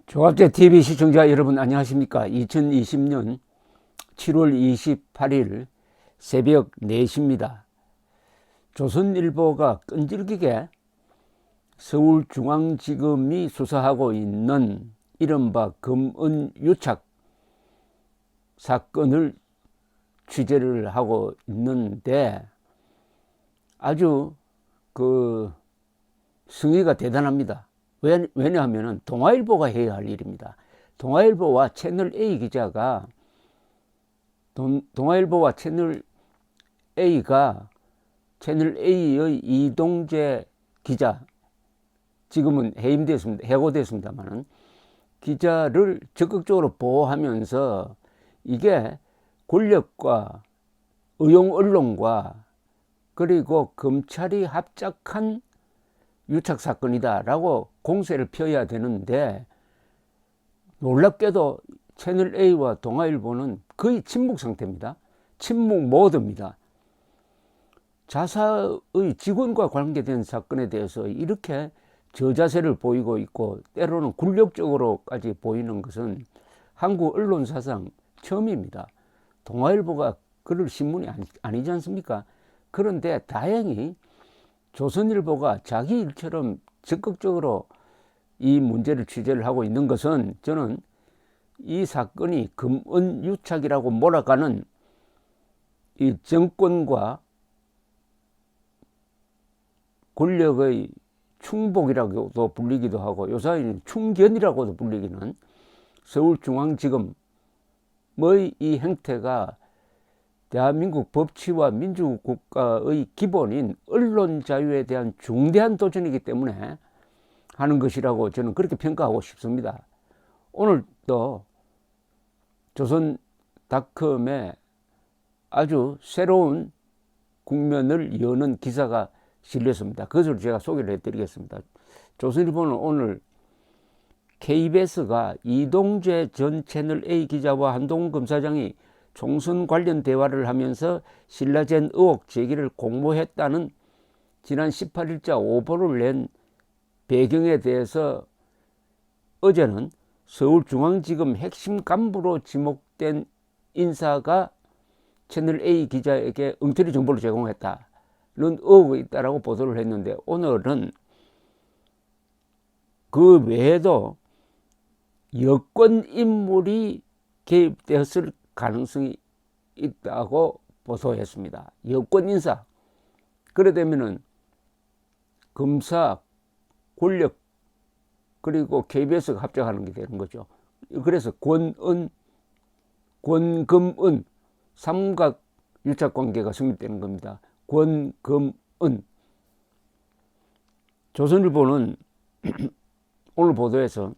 조갑제 TV 시청자 여러분 안녕하십니까? 2020년 7월 28일 새벽 4시입니다. 조선일보가 끈질기게 서울중앙지검이 수사하고 있는 이른바 금은유착 사건을 취재를 하고 있는데 아주 승의가 대단합니다. 왜냐하면 동아일보가 해야 할 일입니다. 동아일보와 채널A 기자가 동아일보와 채널A가 채널A의 이동재 기자, 지금은 해고됐습니다만 기자를 적극적으로 보호하면서 이게 권력과 의용 언론과 그리고 검찰이 합작한 유착 사건이다라고 공세를 펴야 되는데 놀랍게도 채널A와 동아일보는 거의 침묵 상태입니다. 침묵 모드입니다. 자사의 직원과 관계된 사건에 대해서 이렇게 저자세를 보이고 있고 때로는 굴욕적으로까지 보이는 것은 한국 언론사상 처음입니다. 동아일보가 그럴 신문이 아니지 않습니까? 그런데 다행히 조선일보가 자기 일처럼 적극적으로 이 문제를 취재를 하고 있는 것은 저는 이 사건이 금은유착이라고 몰아가는 이 정권과 권력의 충복이라고도 불리기도 하고 요새는 충견이라고도 불리기는 서울중앙지검의 이 행태가 대한민국 법치와 민주국가의 기본인 언론 자유에 대한 중대한 도전이기 때문에 하는 것이라고 저는 그렇게 평가하고 싶습니다. 오늘 또 조선닷컴에 아주 새로운 국면을 여는 기사가 실렸습니다. 그것을 제가 소개를 해드리겠습니다. 조선일보는 오늘 KBS가 이동재 전 채널A 기자와 한동훈 검사장이 총선 관련 대화를 하면서 신라젠 의혹 제기를 공모했다는 지난 18일자 오보를 낸 배경에 대해서 어제는 서울중앙지검 핵심 간부로 지목된 인사가 채널A 기자에게 엉터리 정보를 제공했다는 의혹이 있다라고 보도를 했는데 오늘은 그 외에도 여권 인물이 개입되었을 가능성이 있다고 보도했습니다. 여권 인사. 그래 되면은 검사, 권력, 그리고 KBS가 합작하는 게 되는 거죠. 그래서 권은, 권금은 삼각 유착 관계가 성립되는 겁니다. 권금은. 조선일보는 오늘 보도에서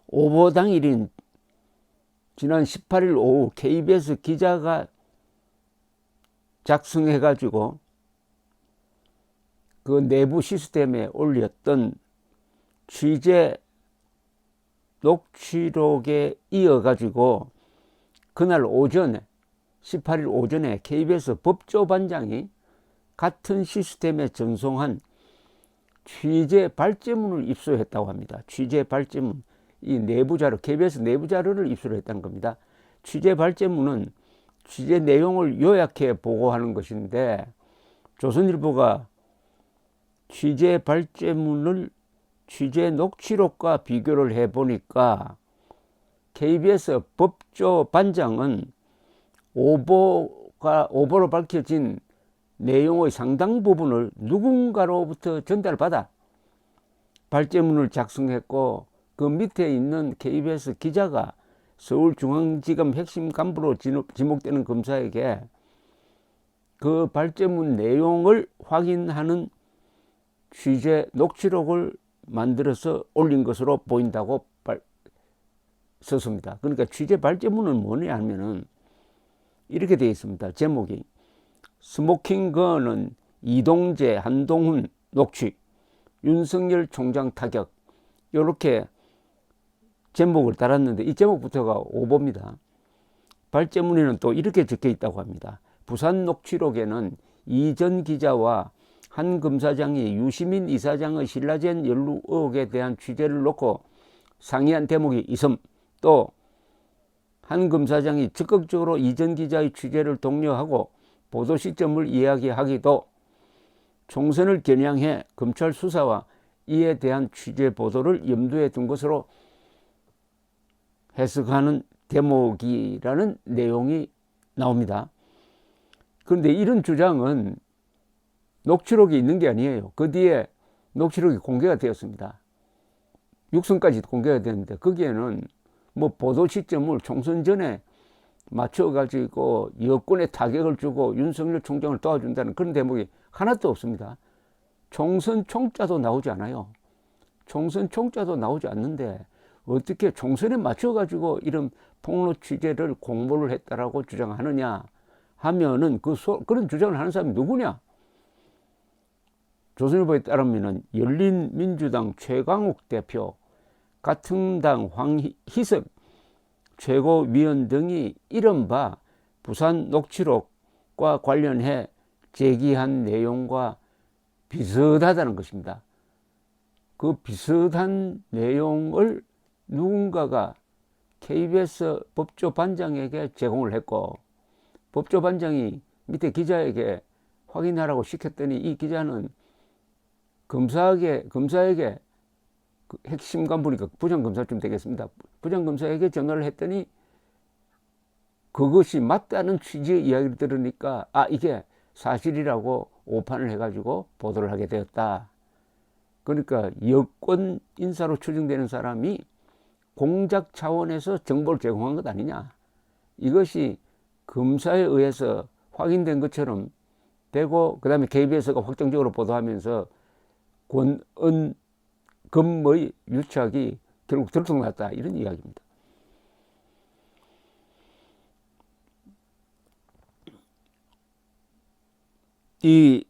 오보 당일인 지난 18일 오후 KBS 기자가 작성해가지고 그 내부 시스템에 올렸던 취재 녹취록에 이어가지고 그날 오전에 18일 오전에 KBS 법조반장이 같은 시스템에 전송한 취재 발제문을 입수했다고 합니다. 취재 발제문. 이 내부 자료, KBS 내부 자료를 입수를 했다는 겁니다. 취재 발제문은 취재 내용을 요약해 보고하는 것인데 조선일보가 취재 발제문을 취재 녹취록과 비교를 해보니까 KBS 법조반장은 오보로 밝혀진 내용의 상당 부분을 누군가로부터 전달받아 발제문을 작성했고 그 밑에 있는 KBS 기자가 서울중앙지검 핵심 간부로 지목되는 검사에게 그 발제문 내용을 확인하는 취재 녹취록을 만들어서 올린 것으로 보인다고 썼습니다. 그러니까 취재 발제문은 뭐냐 하면은 이렇게 되어 있습니다. 제목이 스모킹건은 이동재, 한동훈 녹취, 윤석열 총장 타격, 이렇게 제목을 달았는데 이 제목부터가 오보입니다. 발제문에는 또 이렇게 적혀 있다고 합니다. 부산 녹취록에는 이 전 기자와 한 검사장이 유시민 이사장의 신라젠 연루 의혹에 대한 취재를 놓고 상이한 대목이 있음. 또 한 검사장이 적극적으로 이전 기자의 취재를 독려하고 보도 시점을 이야기하기도 총선을 겨냥해 검찰 수사와 이에 대한 취재 보도를 염두에 둔 것으로 해석하는 대목이라는 내용이 나옵니다. 그런데 이런 주장은 녹취록이 있는 게 아니에요. 그 뒤에 녹취록이 공개가 되었습니다. 육성까지 공개가 되는데 거기에는 뭐 보도 시점을 총선 전에 맞춰가지고 여권에 타격을 주고 윤석열 총장을 도와준다는 그런 대목이 하나도 없습니다. 총선 총자도 나오지 않아요. 총선 총자도 나오지 않는데 어떻게 총선에 맞춰가지고 이런 폭로 취재를 공모를 했다라고 주장하느냐 하면은 그런 주장을 하는 사람이 누구냐? 조선일보에 따르면은 열린민주당 최강욱 대표, 같은 당 황희석 최고위원 등이 이른바 부산 녹취록과 관련해 제기한 내용과 비슷하다는 것입니다. 그 비슷한 내용을 누군가가 KBS 법조반장에게 제공을 했고 법조반장이 밑에 기자에게 확인하라고 시켰더니 이 기자는 검사에게 그 핵심 간부니까 부장검사쯤 되겠습니다. 부장검사에게 전화를 했더니 그것이 맞다는 취지의 이야기를 들으니까 이게 사실이라고 오판을 해가지고 보도를 하게 되었다. 그러니까 여권 인사로 추정되는 사람이 공작 차원에서 정보를 제공한 것 아니냐. 이것이 검사에 의해서 확인된 것처럼 되고 그 다음에 KBS가 확정적으로 보도하면서 권은검의 유착이 결국 들통났다. 이런 이야기입니다. 이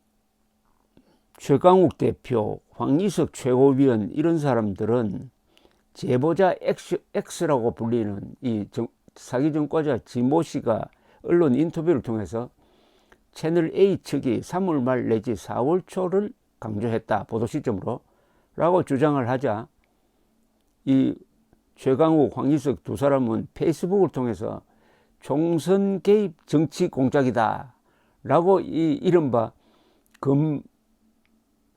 최강욱 대표, 황희석 최고위원 이런 사람들은 제보자 X라고 불리는 이 사기 전과자 지모 씨가 언론 인터뷰를 통해서 채널 A 측이 3월 말 내지 4월 초를 강조했다. 보도 시점으로 라고 주장을 하자 이 최강욱, 황희석 두 사람은 페이스북을 통해서 총선 개입 정치 공작이다 라고 이 이른바 검은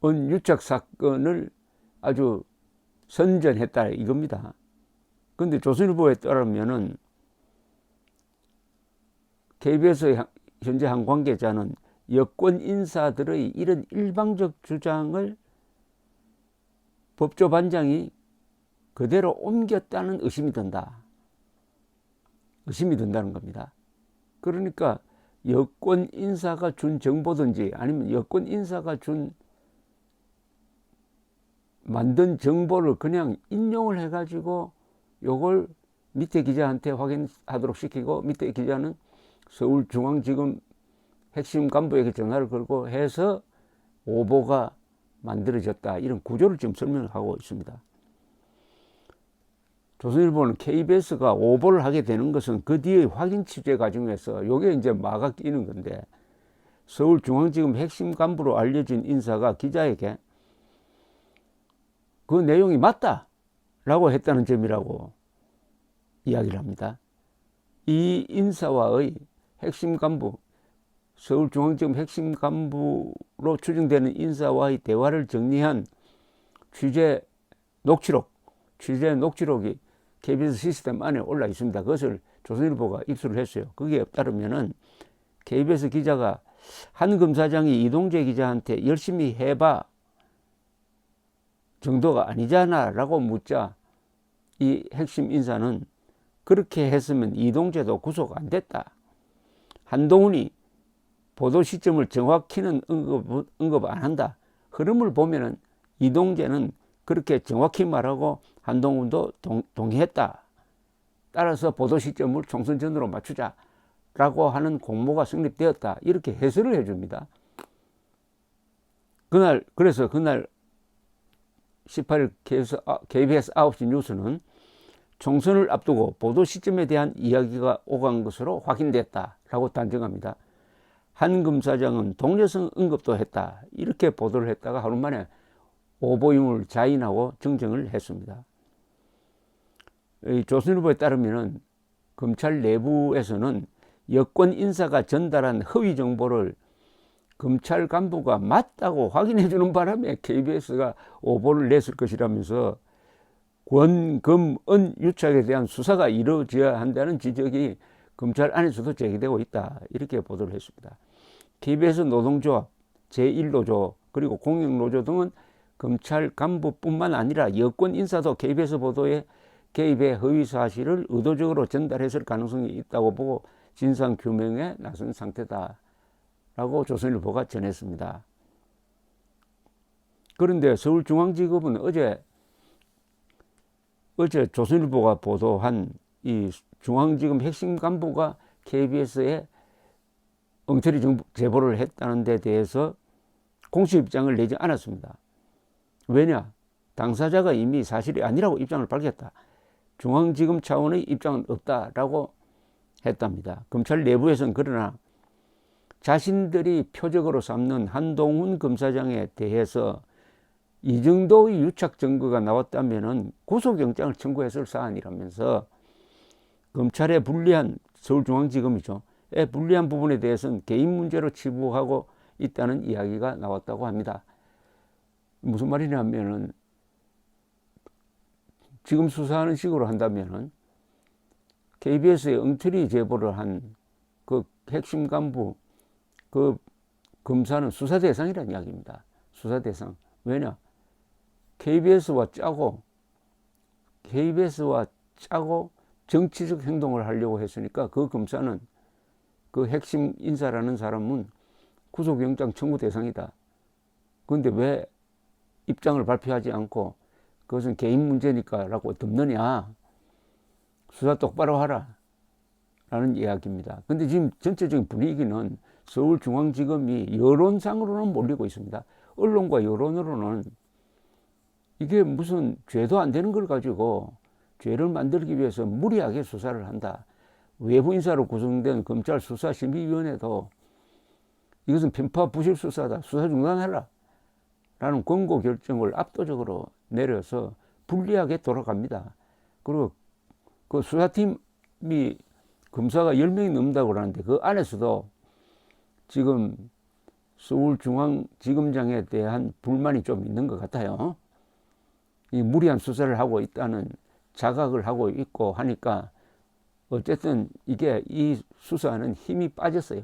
유착 사건을 아주 선전했다 이겁니다. 그런데 조선일보에 따르면은 KBS 현재 한 관계자는 여권 인사들의 이런 일방적 주장을 법조반장이 그대로 옮겼다는 의심이 든다. 의심이 든다는 겁니다. 그러니까 여권 인사가 준 정보든지 아니면 여권 인사가 만든 정보를 그냥 인용을 해가지고 요걸 밑에 기자한테 확인하도록 시키고 밑에 기자는 서울중앙지검 핵심 간부에게 전화를 걸고 해서 오보가 만들어졌다. 이런 구조를 지금 설명을 하고 있습니다. 조선일보는 KBS가 오보를 하게 되는 것은 그 뒤에 확인 취재 과정에서 요게 이제 마가 끼는 건데 서울중앙지검 핵심 간부로 알려진 인사가 기자에게 그 내용이 맞다라고 했다는 점이라고 이야기를 합니다. 이 인사와의 핵심 간부, 서울중앙지검 핵심 간부로 추정되는 인사와의 대화를 정리한 취재 녹취록이 KBS 시스템 안에 올라 있습니다. 그것을 조선일보가 입수를 했어요. 거기에 따르면은 KBS 기자가 한 검사장이 이동재 기자한테 열심히 해봐 정도가 아니잖아 라고 묻자 이 핵심 인사는 그렇게 했으면 이동재도 구속 안 됐다. 한동훈이 보도 시점을 정확히는 언급 안 한다. 흐름을 보면은 이동재는 그렇게 정확히 말하고 한동훈도 동의했다. 따라서 보도 시점을 총선 전으로 맞추자라고 하는 공모가 성립되었다. 이렇게 해설을 해줍니다. 그래서 그날 18일 KBS 9시 뉴스는 총선을 앞두고 보도 시점에 대한 이야기가 오간 것으로 확인됐다라고 단정합니다. 한 검사장은 동료성 언급도 했다. 이렇게 보도를 했다가 하루 만에 오보임을 자인하고 정정을 했습니다. 조선일보에 따르면은 검찰 내부에서는 여권 인사가 전달한 허위 정보를 검찰 간부가 맞다고 확인해 주는 바람에 KBS가 오보를 냈을 것이라면서 권, 금, 은 유착에 대한 수사가 이루어져야 한다는 지적이 검찰 안에서도 제기되고 있다. 이렇게 보도를 했습니다. KBS 노동조합, 제1노조, 그리고 공영노조 등은 검찰 간부뿐만 아니라 여권 인사도 KBS 보도에 개입의 허위 사실을 의도적으로 전달했을 가능성이 있다고 보고 진상규명에 나선 상태다. 라고 조선일보가 전했습니다. 그런데 서울중앙지검은 어제 조선일보가 보도한 이 중앙지검 핵심 간부가 KBS에 엉터리 제보를 했다는 데 대해서 공식 입장을 내지 않았습니다. 왜냐? 당사자가 이미 사실이 아니라고 입장을 밝혔다. 중앙지검 차원의 입장은 없다라고 했답니다. 검찰 내부에서는 그러나 자신들이 표적으로 삼는 한동훈 검사장에 대해서 이 정도의 유착 증거가 나왔다면 구속영장을 청구했을 사안이라면서 검찰에 불리한, 서울중앙지검이죠, 불리한 부분에 대해서는 개인 문제로 치부하고 있다는 이야기가 나왔다고 합니다. 무슨 말이냐면은 지금 수사하는 식으로 한다면은 KBS에 엉터리 제보를 한 그 핵심 간부, 그 검사는 수사 대상이라는 이야기입니다. 수사 대상. 왜냐? KBS와 짜고 정치적 행동을 하려고 했으니까 그 검사는, 그 핵심 인사라는 사람은 구속영장 청구 대상이다. 그런데 왜 입장을 발표하지 않고 그것은 개인 문제니까 라고 덮느냐. 수사 똑바로 하라 라는 이야기입니다. 근데 지금 전체적인 분위기는 서울중앙지검이 여론상으로는 몰리고 있습니다. 언론과 여론으로는 이게 무슨 죄도 안 되는 걸 가지고 죄를 만들기 위해서 무리하게 수사를 한다. 외부 인사로 구성된 검찰 수사심의위원회도 이것은 편파 부실 수사다. 수사 중단하라 라는 권고 결정을 압도적으로 내려서 불리하게 돌아갑니다. 그리고 그 수사팀이 검사가 10명이 넘는다고 그러는데 그 안에서도 지금 서울중앙지검장에 대한 불만이 좀 있는 것 같아요. 이 무리한 수사를 하고 있다는 자각을 하고 있고 하니까 어쨌든 이게 이 수사는 힘이 빠졌어요.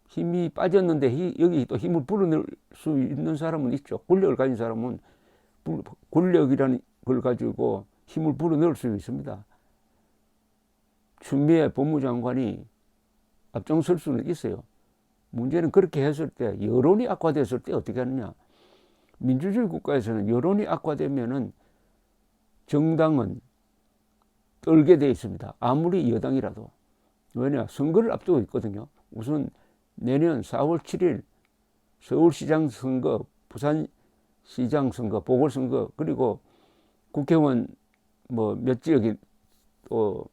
힘이 빠졌는데 여기 또 힘을 불어넣을 수 있는 사람은 있죠. 권력을 가진 사람은 권력이라는 걸 가지고 힘을 불어넣을 수 있습니다. 추미애 법무장관이 앞장설 수는 있어요. 문제는 그렇게 했을 때, 여론이 악화됐을 때 어떻게 하느냐. 민주주의 국가에서는 여론이 악화되면은 정당은 떨게 돼 있습니다. 아무리 여당이라도. 왜냐? 선거를 앞두고 있거든요. 우선 내년 4월 7일 서울시장 선거, 부산시장 선거, 보궐선거, 그리고 국회의원 몇 지역이 또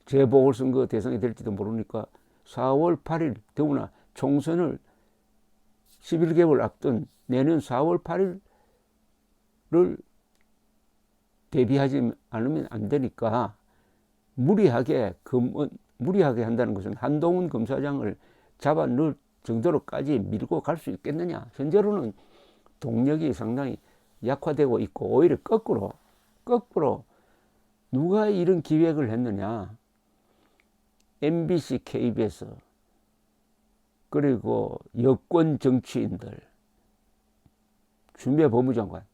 재보궐선거 대상이 될지도 모르니까 4월 8일 더구나 총선을 11개월 앞둔 내년 4월 8일을 대비하지 않으면 안 되니까 무리하게 한다는 것은 한동훈 검사장을 잡아 넣을 정도로까지 밀고 갈 수 있겠느냐. 현재로는 동력이 상당히 약화되고 있고 오히려 거꾸로 누가 이런 기획을 했느냐. MBC, KBS 그리고 여권 정치인들, 추미애 법무장관을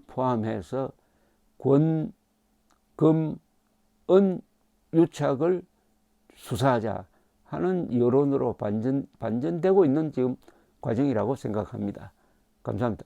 포함해서 권, 금, 은 유착을 수사하자 하는 여론으로 반전되고 있는 지금 과정이라고 생각합니다. 감사합니다.